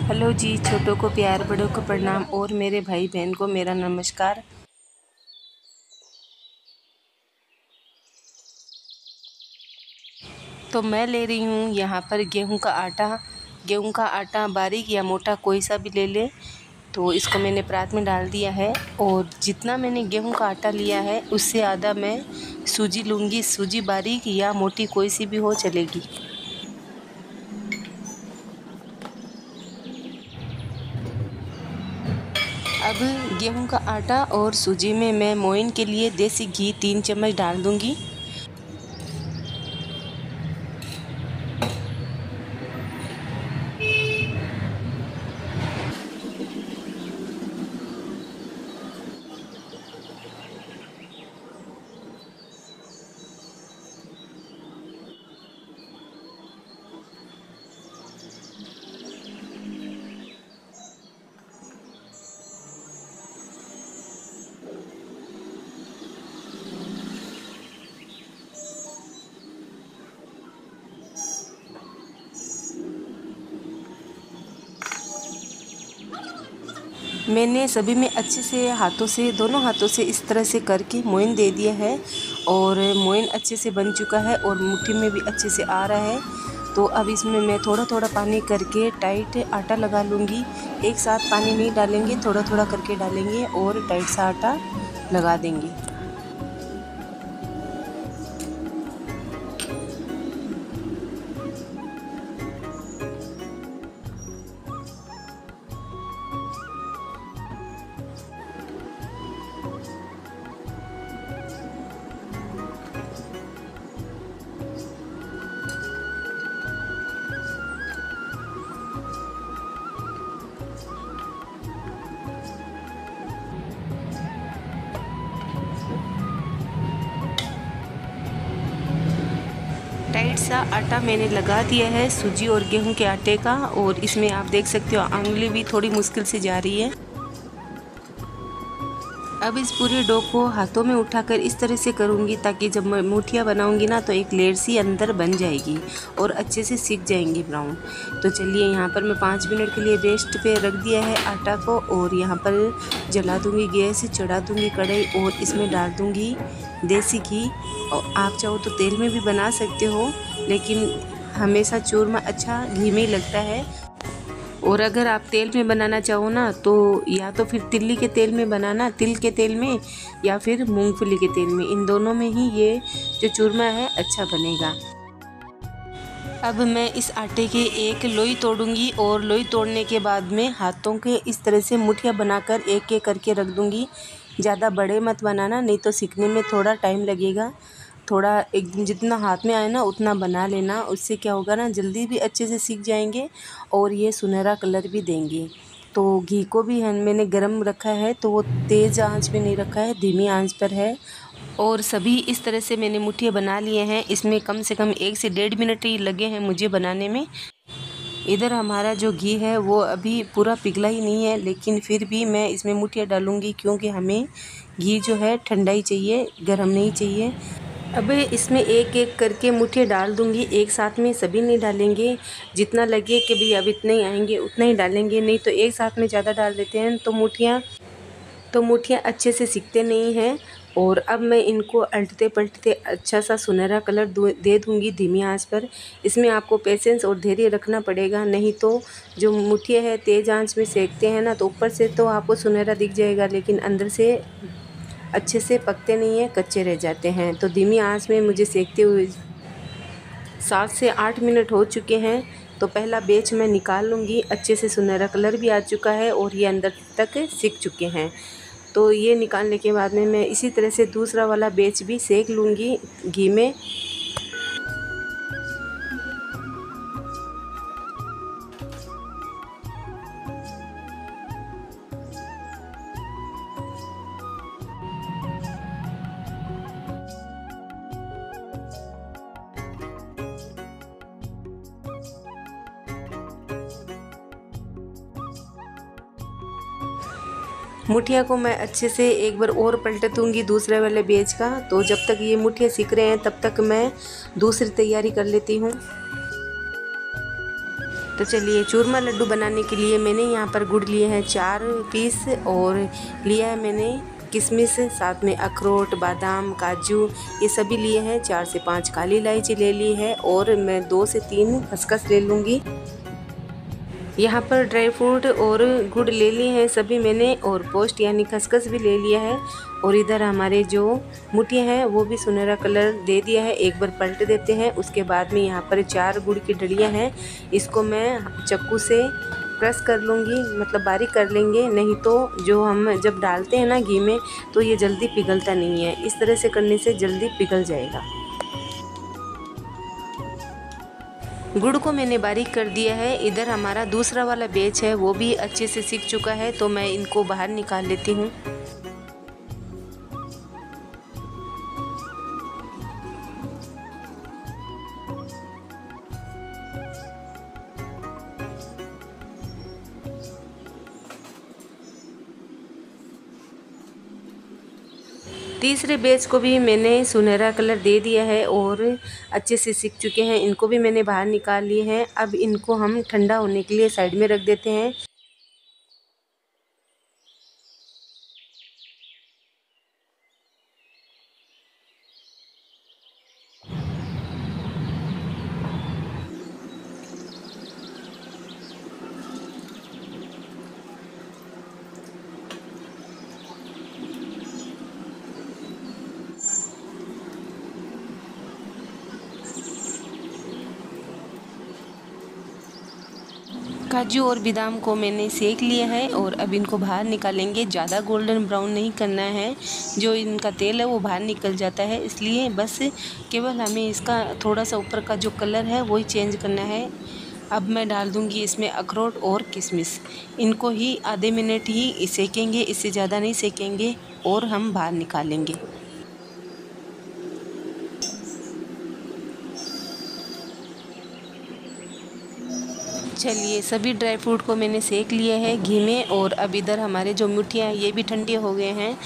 Hello जी, छोटों को प्यार, बड़ों को प्रणाम और मेरे भाई बहन को मेरा नमस्कार। तो मैं ले रही हूँ यहाँ पर गेहूं का आटा। गेहूं का आटा बारीक या मोटा कोई सा भी ले ले। तो इसको मैंने परात में डाल दिया है और जितना मैंने गेहूं का आटा लिया है उससे आधा मैं सूजी लूँगी। सूजी बारीक या मोटी कोई सी भी हो चलेगी। अब गेहूं का आटा और सूजी में मैं मोइन के लिए देसी घी 3 चम्मच डाल दूँगी। मैंने सभी में अच्छे से दोनों हाथों से इस तरह से करके मोइन दे दिया है और मोइन अच्छे से बन चुका है और मुट्ठी में भी अच्छे से आ रहा है। तो अब इसमें मैं थोड़ा थोड़ा पानी करके टाइट आटा लगा लूँगी। एक साथ पानी नहीं डालेंगे, थोड़ा थोड़ा करके डालेंगे और टाइट सा आटा लगा देंगे। टाइट सा आटा मैंने लगा दिया है सूजी और गेहूं के आटे का और इसमें आप देख सकते हो उंगली भी थोड़ी मुश्किल से जा रही है। अब इस पूरे डो को हाथों में उठाकर इस तरह से करूँगी ताकि जब मैं मुठियाँ बनाऊँगी ना तो एक लेयर सी अंदर बन जाएगी और अच्छे से सीख जाएंगी ब्राउन। तो चलिए यहाँ पर मैं 5 मिनट के लिए रेस्ट पे रख दिया है आटा को और यहाँ पर जला दूँगी गैस, चढ़ा दूँगी कढ़ाई और इसमें डाल दूँगी देसी घी। और आप चाहो तो तेल में भी बना सकते हो, लेकिन हमेशा चूरमा अच्छा घी में ही लगता है। और अगर आप तेल में बनाना चाहो ना तो या तो फिर तिल्ली के तेल में बनाना, तिल के तेल में, या फिर मूंगफली के तेल में। इन दोनों में ही ये जो चूरमा है अच्छा बनेगा। अब मैं इस आटे के एक लोई तोड़ूंगी और लोई तोड़ने के बाद में हाथों के इस तरह से मुठियाँ बनाकर एक एक करके रख दूंगी। ज़्यादा बड़े मत बनाना, नहीं तो सीखने में थोड़ा टाइम लगेगा। थोड़ा एकदम जितना हाथ में आए ना उतना बना लेना, उससे क्या होगा ना जल्दी भी अच्छे से सीख जाएंगे और ये सुनहरा कलर भी देंगे। तो घी को भी मैंने गरम रखा है, तो वो तेज़ आंच पे नहीं रखा है, धीमी आंच पर है। और सभी इस तरह से मैंने मुठियाँ बना लिए हैं। इसमें कम से कम 1 से 1.5 मिनट ही लगे हैं मुझे बनाने में। इधर हमारा जो घी है वो अभी पूरा पिघला ही नहीं है, लेकिन फिर भी मैं इसमें मुठियाँ डालूँगी क्योंकि हमें घी जो है ठंडा ही चाहिए, गर्म नहीं चाहिए। अब इसमें एक एक करके मुठियाँ डाल दूँगी, एक साथ में सभी नहीं डालेंगे। जितना लगे कि भाई अब इतने ही आएंगे उतना ही डालेंगे, नहीं तो एक साथ में ज़्यादा डाल देते हैं तो मुठियाँ अच्छे से सिकते नहीं हैं। और अब मैं इनको पलटते पलटते अच्छा सा सुनहरा कलर दे दूँगी धीमी आंच पर। इसमें आपको पेशेंस और धैर्य रखना पड़ेगा, नहीं तो जो मुठियाँ है तेज़ आंच में सेकते हैं ना तो ऊपर से तो आपको सुनहरा दिख जाएगा, लेकिन अंदर से अच्छे से पकते नहीं हैं, कच्चे रह जाते हैं। तो धीमी आंच में मुझे सेकते हुए 7 से 8 मिनट हो चुके हैं। तो पहला बैच मैं निकाल लूँगी। अच्छे से सुनहरा कलर भी आ चुका है और ये अंदर तक सिक चुके हैं। तो ये निकालने के बाद में मैं इसी तरह से दूसरा वाला बैच भी सेक लूँगी घी में। मुठिया को मैं अच्छे से एक बार और पलट दूँगी दूसरे वाले बैच का। तो जब तक ये मुठिया सीख रहे हैं तब तक मैं दूसरी तैयारी कर लेती हूँ। तो चलिए, चूरमा लड्डू बनाने के लिए मैंने यहाँ पर गुड़ लिए हैं 4 पीस और लिया है मैंने किशमिश, साथ में अखरोट, बादाम, काजू ये सभी लिए हैं। 4 से 5 काली इलायची ले ली है और मैं 2 से 3 खसखस ले लूँगी। यहाँ पर ड्राई फ्रूट और गुड़ ले लिए हैं सभी मैंने और पोस्ट यानी खसखस भी ले लिया है। और इधर हमारे जो मुठियाँ हैं वो भी सुनहरा कलर दे दिया है। एक बार पलट देते हैं। उसके बाद में यहाँ पर 4 गुड़ की डलियाँ हैं, इसको मैं चक्कू से क्रश कर लूँगी, मतलब बारीक कर लेंगे। नहीं तो जो हम जब डालते हैं ना घी में तो ये जल्दी पिघलता नहीं है। इस तरह से करने से जल्दी पिघल जाएगा। गुड़ को मैंने बारीक कर दिया है। इधर हमारा दूसरा वाला बैच है वो भी अच्छे से सीख चुका है, तो मैं इनको बाहर निकाल लेती हूँ। तीसरे बैच को भी मैंने सुनहरा कलर दे दिया है और अच्छे से सीख चुके हैं। इनको भी मैंने बाहर निकाल लिए हैं। अब इनको हम ठंडा होने के लिए साइड में रख देते हैं। काजू और बादाम को मैंने सेक लिया है और अब इनको बाहर निकालेंगे। ज़्यादा गोल्डन ब्राउन नहीं करना है, जो इनका तेल है वो बाहर निकल जाता है, इसलिए बस केवल हमें इसका थोड़ा सा ऊपर का जो कलर है वही चेंज करना है। अब मैं डाल दूंगी इसमें अखरोट और किशमिश। इनको ही आधे मिनट ही सेकेंगे, इससे ज़्यादा नहीं सेकेंगे और हम बाहर निकालेंगे। चलिए, सभी ड्राई फ्रूट को मैंने सेक लिया है घी में और अब इधर हमारे जो मुठियाँ ये भी ठंडे हो गए हैं,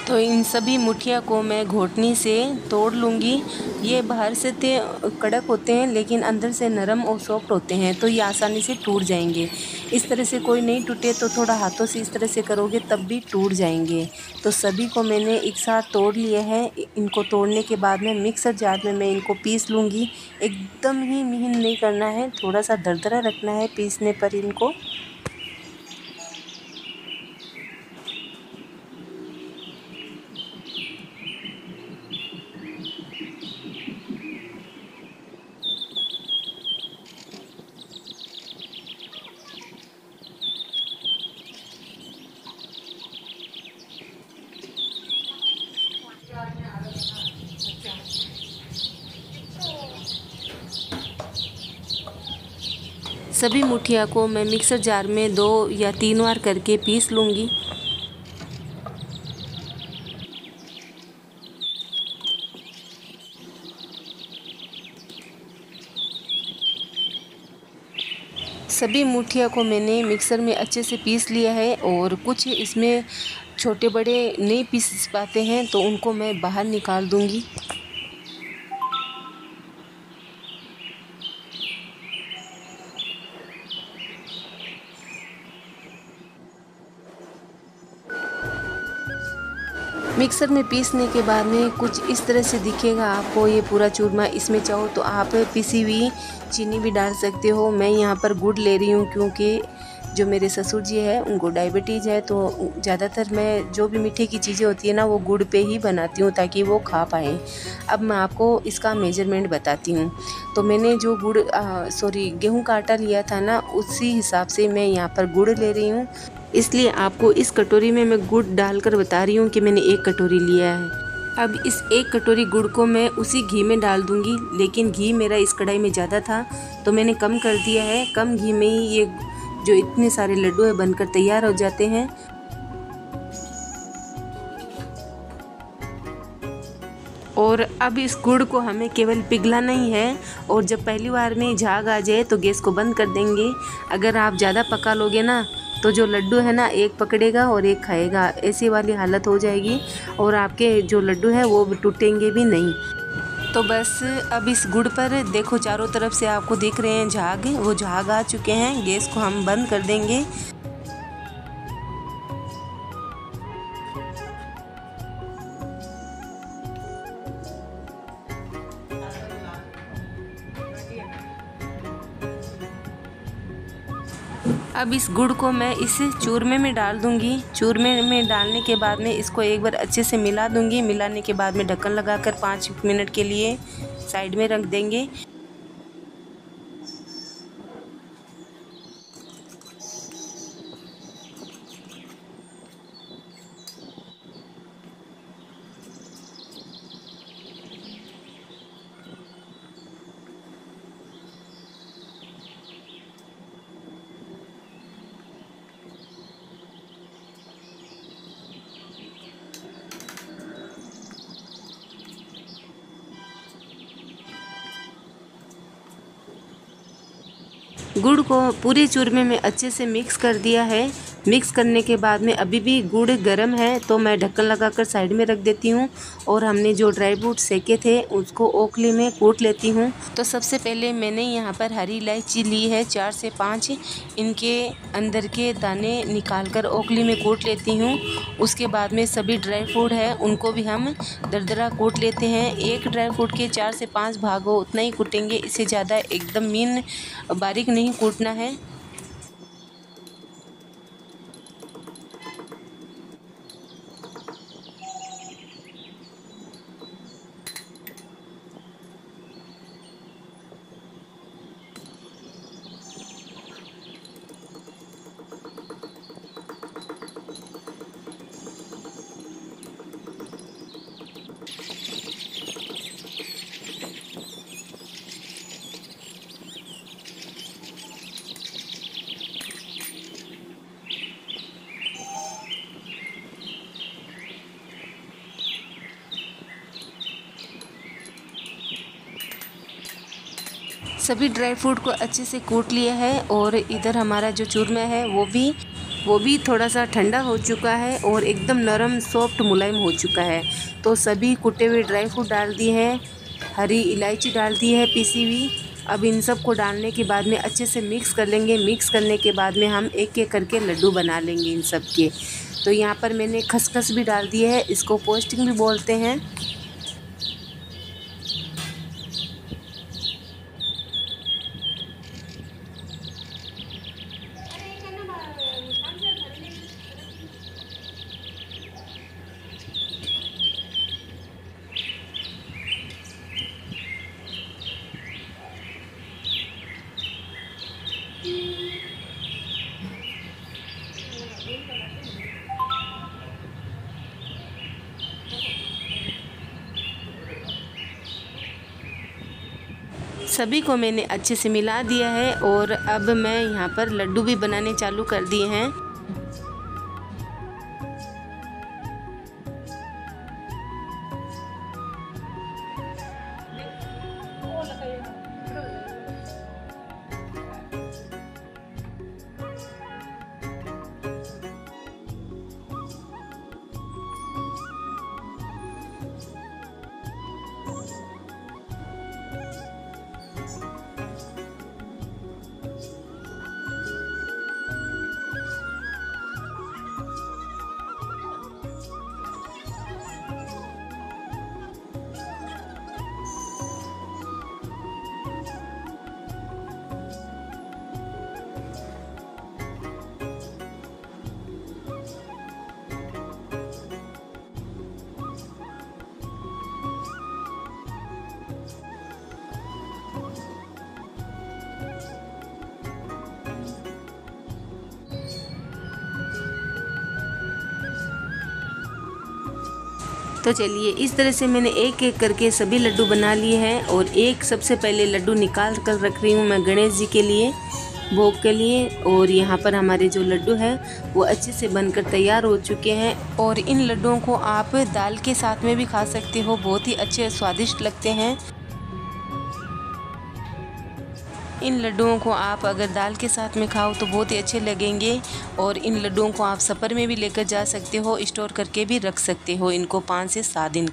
तो इन सभी मुठिया को मैं घोटनी से तोड़ लूँगी। ये बाहर से कड़क होते हैं लेकिन अंदर से नरम और सॉफ्ट होते हैं, तो ये आसानी से टूट जाएंगे। इस तरह से कोई नहीं टूटे तो थोड़ा हाथों से इस तरह से करोगे तब भी टूट जाएंगे। तो सभी को मैंने एक साथ तोड़ लिया है। इनको तोड़ने के बाद में मिक्सर जार में मैं इनको पीस लूँगी। एकदम ही महीन नहीं करना है, थोड़ा सा दरदरा रखना है पीसने पर इनको। सभी मुठिया को मैं मिक्सर जार में 2 या 3 बार करके पीस लूँगी। सभी मुठिया को मैंने मिक्सर में अच्छे से पीस लिया है और कुछ इसमें छोटे बड़े नहीं पीस पाते हैं तो उनको मैं बाहर निकाल दूँगी। मिक्सर में पीसने के बाद में कुछ इस तरह से दिखेगा आपको ये पूरा चूरमा। इसमें चाहो तो आप पिसी हुई चीनी भी डाल सकते हो। मैं यहाँ पर गुड़ ले रही हूँ क्योंकि जो मेरे ससुर जी है उनको डायबिटीज़ है, तो ज़्यादातर मैं जो भी मीठे की चीज़ें होती है ना वो गुड़ पे ही बनाती हूँ ताकि वो खा पाएँ। अब मैं आपको इसका मेजरमेंट बताती हूँ। तो मैंने जो गेहूँ का आटा लिया था ना, उसी हिसाब से मैं यहाँ पर गुड़ ले रही हूँ। इसलिए आपको इस कटोरी में मैं गुड़ डालकर बता रही हूँ कि मैंने 1 कटोरी लिया है। अब इस 1 कटोरी गुड़ को मैं उसी घी में डाल दूँगी, लेकिन घी मेरा इस कढ़ाई में ज़्यादा था तो मैंने कम कर दिया है। कम घी में ही ये जो इतने सारे लड्डू है बनकर तैयार हो जाते हैं। और अब इस गुड़ को हमें केवल पिघलाना ही है और जब पहली बार में झाग आ जाए तो गैस को बंद कर देंगे। अगर आप ज़्यादा पका लोगे ना तो जो लड्डू है ना, एक पकड़ेगा और एक खाएगा, ऐसी वाली हालत हो जाएगी और आपके जो लड्डू है वो टूटेंगे भी नहीं। तो बस अब इस गुड़ पर देखो चारों तरफ से आपको दिख रहे हैं झाग, वो झाग आ चुके हैं। गैस को हम बंद कर देंगे। अब इस गुड़ को मैं इस चूरमे में डाल दूंगी। चूरमे में डालने के बाद में इसको एक बार अच्छे से मिला दूंगी। मिलाने के बाद में ढक्कन लगाकर 5 मिनट के लिए साइड में रख देंगे। गुड़ को पूरे चूरमे में अच्छे से मिक्स कर दिया है। मिक्स करने के बाद में अभी भी गुड़ गर्म है तो मैं ढक्कन लगाकर साइड में रख देती हूँ और हमने जो ड्राई फ्रूट सेके थे उसको ओखली में कूट लेती हूँ। तो सबसे पहले मैंने यहाँ पर हरी इलायची ली है 4 से 5, इनके अंदर के दाने निकाल कर ओखली में कूट लेती हूँ। उसके बाद में सभी ड्राई फ्रूट है उनको भी हम दरदरा कूट लेते हैं। एक ड्राई फ्रूट के 4 से 5 भाग हो उतना ही कूटेंगे, इससे ज़्यादा एकदम मीन बारीक नहीं कूटना है। सभी ड्राई फ्रूट को अच्छे से कूट लिया है और इधर हमारा जो चूरमा है वो भी थोड़ा सा ठंडा हो चुका है और एकदम नरम सॉफ्ट मुलायम हो चुका है। तो सभी कुटे हुए ड्राई फ्रूट डाल दिए हैं, हरी इलायची डाल दी है पीसी हुई। अब इन सब को डालने के बाद में अच्छे से मिक्स कर लेंगे। मिक्स करने के बाद में हम एक एक करके लड्डू बना लेंगे इन सब के। तो यहाँ पर मैंने खसखस भी डाल दी है, इसको पोस्टिंग भी बोलते हैं। सभी को मैंने अच्छे से मिला दिया है और अब मैं यहाँ पर लड्डू भी बनाने चालू कर दिए हैं। तो चलिए इस तरह से मैंने एक एक करके सभी लड्डू बना लिए हैं और एक सबसे पहले लड्डू निकाल कर रख रही हूँ मैं गणेश जी के लिए, भोग के लिए। और यहाँ पर हमारे जो लड्डू है वो अच्छे से बनकर तैयार हो चुके हैं और इन लड्डुओं को आप दाल के साथ में भी खा सकते हो, बहुत ही अच्छे स्वादिष्ट लगते हैं। इन लड्डुओं को आप अगर दाल के साथ में खाओ तो बहुत ही अच्छे लगेंगे और इन लड्डुओं को आप सफ़र में भी लेकर जा सकते हो, स्टोर करके भी रख सकते हो इनको 5 से 7 दिन।